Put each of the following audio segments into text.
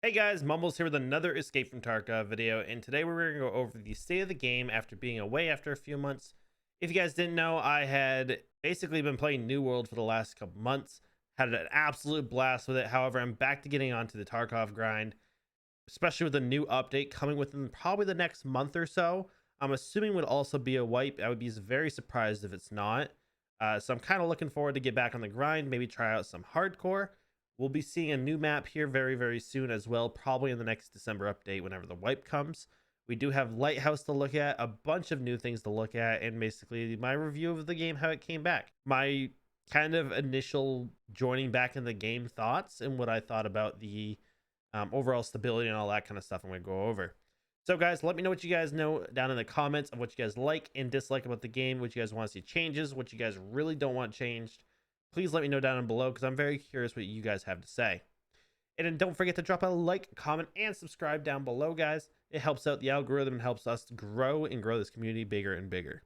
Hey guys, Mumbles here with another Escape from Tarkov video, and today we're going to go over the state of the game after being away after a few months. If you guys didn't know, I had basically been playing New World for the last couple months, had an absolute blast with it. However, I'm back to getting onto the Tarkov grind, especially with a new update coming within probably the next month or so. I'm assuming would also be a wipe. I would be very surprised if it's not. So I'm kind of looking forward to get back on the grind, maybe try out some hardcore. We'll be seeing a new map here very, very soon as well, probably in the next December update whenever the wipe comes. We do have Lighthouse to look at, a bunch of new things to look at, and basically my review of the game, how it came back. My kind of initial joining back in the game thoughts and what I thought about the overall stability and all that kind of stuff I'm going to go over. So guys, let me know what you guys know down in the comments of what you guys like and dislike about the game, what you guys want to see changes, what you guys really don't want changed. Please let me know down below because I'm very curious what you guys have to say. And then don't forget to drop a like, comment, and subscribe down below, guys. It helps out the algorithm and helps us grow and grow this community bigger and bigger.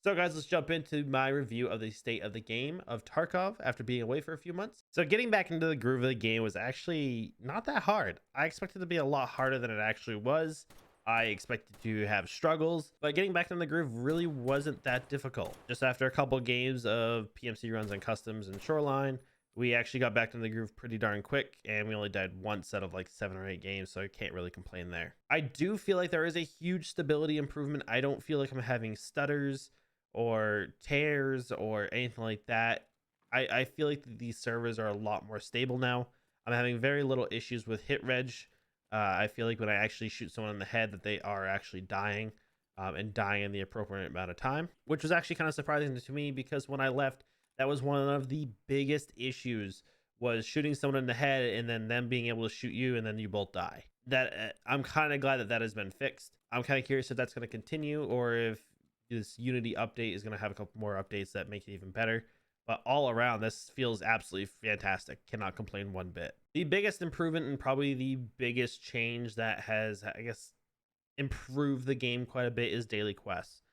So guys, let's jump into my review of the state of the game of Tarkov after being away for a few months. So getting back into the groove of the game was actually not that hard. I expected it to be a lot harder than it actually was. I expected to have struggles, but getting back in the groove really wasn't that difficult. Just after a couple games of PMC runs and customs and shoreline, we actually got back in the groove pretty darn quick, and we only died once out of like 7 or 8 games, so I can't really complain there. I do feel like there is a huge stability improvement. I don't feel like I'm having stutters or tears or anything like that. I feel like these servers are a lot more stable now. I'm having very little issues with hit reg. I feel like when I actually shoot someone in the head that they are actually dying and dying in the appropriate amount of time, which was actually kind of surprising to me because when I left, that was one of the biggest issues was shooting someone in the head and then them being able to shoot you and then you both die. That I'm kind of glad that that has been fixed. I'm kind of curious if that's going to continue or if this Unity update is going to have a couple more updates that make it even better. But all around, this feels absolutely fantastic. Cannot complain one bit. The biggest improvement and probably the biggest change that has, I guess, improved the game quite a bit is daily quests.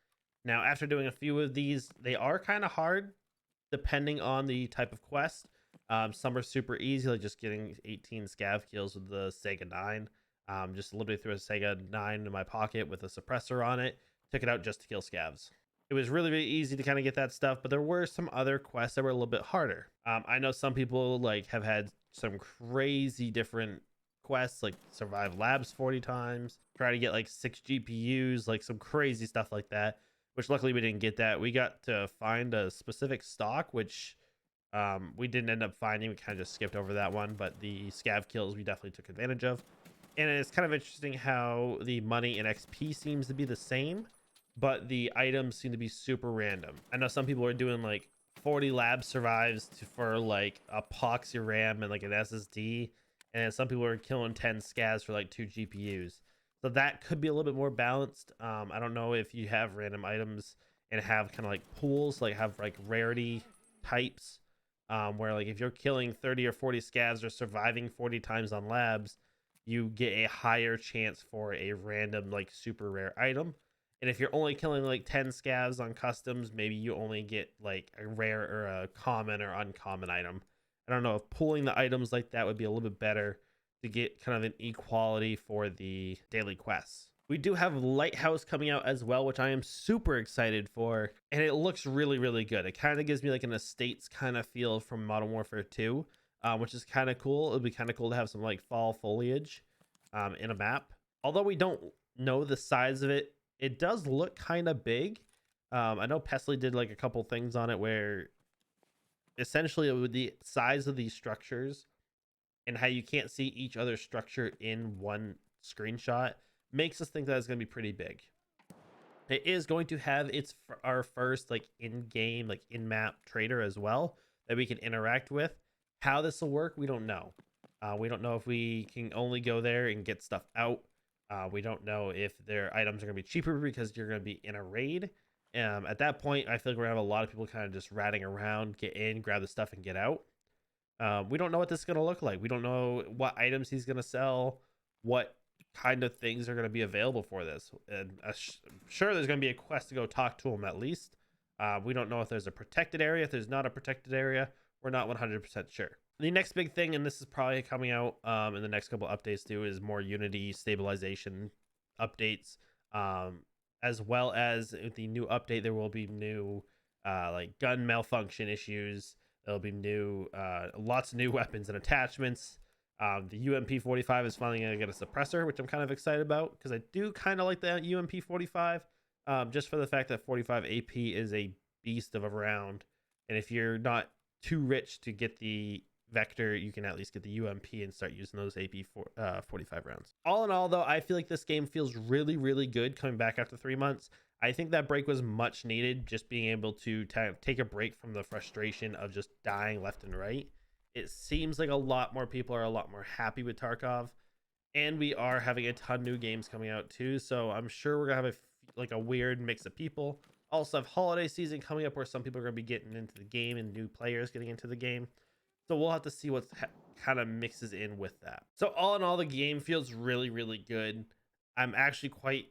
Now, after doing a few of these, they are kind of hard depending on the type of quest. Some are super easy, like just getting 18 scav kills with the Sega 9. Just literally threw a Sega 9 in my pocket with a suppressor on it. Took it out just to kill scavs. It was really, really easy to kind of get that stuff, but there were some other quests that were a little bit harder. I know some people like have had some crazy different quests, like survive labs 40 times, try to get like 6 GPUs, like some crazy stuff like that, which luckily we didn't get that. We got to find a specific stock, which we didn't end up finding. We kind of just skipped over that one, but the scav kills we definitely took advantage of. And it's kind of interesting how the money and XP seems to be the same, but the items seem to be super random. I know some people are doing like 40 lab survives for like a epoxy RAM and like an SSD, and some people are killing 10 scavs for like 2 GPUs. So that could be a little bit more balanced. I don't know if you have random items and have kind of like pools, like have like rarity types, where like if you're killing 30 or 40 scavs or surviving 40 times on labs, you get a higher chance for a random like super rare item. And if you're only killing like 10 scavs on customs, maybe you only get like a rare or a common or uncommon item. I don't know if pooling the items like that would be a little bit better to get kind of an equality for the daily quests. We do have Lighthouse coming out as well, which I am super excited for. And it looks really, really good. It kind of gives me like an Estates kind of feel from Modern Warfare 2, which is kind of cool. It would be kind of cool to have some like fall foliage in a map. Although we don't know the size of it, it does look kind of big. I know Pesley did like a couple things on it where essentially with the size of these structures and how you can't see each other structure in one screenshot makes us think that it's going to be pretty big. It is going to have our first like in-game, like in-map trader as well that we can interact with. How this will work, we don't know. We don't know if we can only go there and get stuff out. We don't know if their items are going to be cheaper because you're going to be in a raid. At that point, I feel like we're going to have a lot of people kind of just ratting around, get in, grab the stuff, and get out. We don't know what this is going to look like. We don't know what items he's going to sell, what kind of things are going to be available for this. And I'm sure there's going to be a quest to go talk to him at least. We don't know if there's a protected area. If there's not a protected area, we're not 100% sure. The next big thing, and this is probably coming out in the next couple updates too, is more Unity stabilization updates. As well as with the new update, there will be new like gun malfunction issues. There'll be new lots of new weapons and attachments. The UMP45 is finally going to get a suppressor, which I'm kind of excited about because I do kind of like the UMP45, just for the fact that 45 AP is a beast of a round, and if you're not too rich to get the Vector, you can at least get the UMP and start using those AP 45 rounds. All in all, though, I feel like this game feels really, really good coming back after 3 months. I think that break was much needed, just being able to take a break from the frustration of just dying left and right. It seems like a lot more people are a lot more happy with Tarkov, and we are having a ton of new games coming out too. So I'm sure we're gonna have like a weird mix of people. Also have holiday season coming up where some people are gonna be getting into the game and new players getting into the game. So we'll have to see what kind of mixes in with that. So all in all, the game feels really, really good. I'm actually quite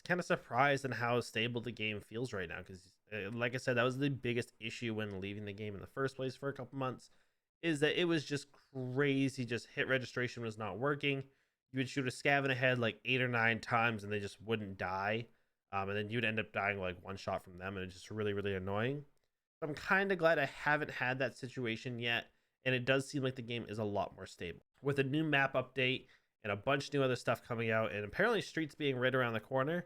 kind of surprised in how stable the game feels right now because, like I said, that was the biggest issue when leaving the game in the first place for a couple months, is that it was just crazy. Just hit registration was not working. You would shoot a scav in the head like 8 or 9 times and they just wouldn't die. And then you'd end up dying like one shot from them, and it's just really, really annoying. So I'm kind of glad I haven't had that situation yet. And it does seem like the game is a lot more stable. With a new map update and a bunch of new other stuff coming out, and apparently Streets being right around the corner,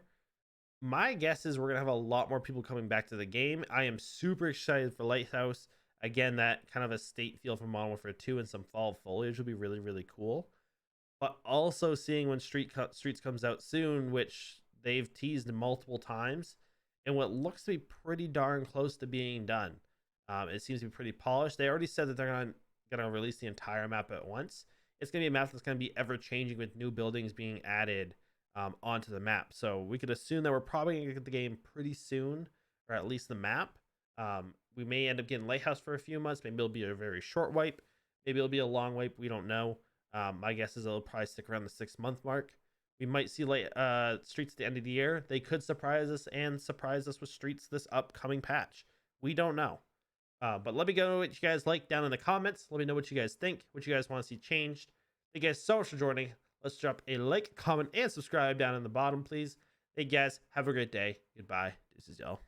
my guess is we're going to have a lot more people coming back to the game. I am super excited for Lighthouse. Again, that kind of a state feel from Modern Warfare 2 and some fall foliage will be really, really cool. But also seeing when Streets comes out soon, which they've teased multiple times, and what looks to be pretty darn close to being done. It seems to be pretty polished. They already said that they're going to release the entire map at once. It's going to be a map that's going to be ever changing with new buildings being added onto the map. So we could assume that we're probably going to get the game pretty soon, or at least the map. We may end up getting Lighthouse for a few months. Maybe it'll be a very short wipe. Maybe it'll be a long wipe. We don't know. My guess is it'll probably stick around the 6-month mark. We might see Streets at the end of the year. They could surprise us with Streets this upcoming patch. We don't know. But let me know what you guys like down in the comments. Let me know what you guys think, what you guys want to see changed. Thank you guys so much for joining. Let's drop a like, comment, and subscribe down in the bottom, please. Thank you guys. Have a great day. Goodbye. This is y'all.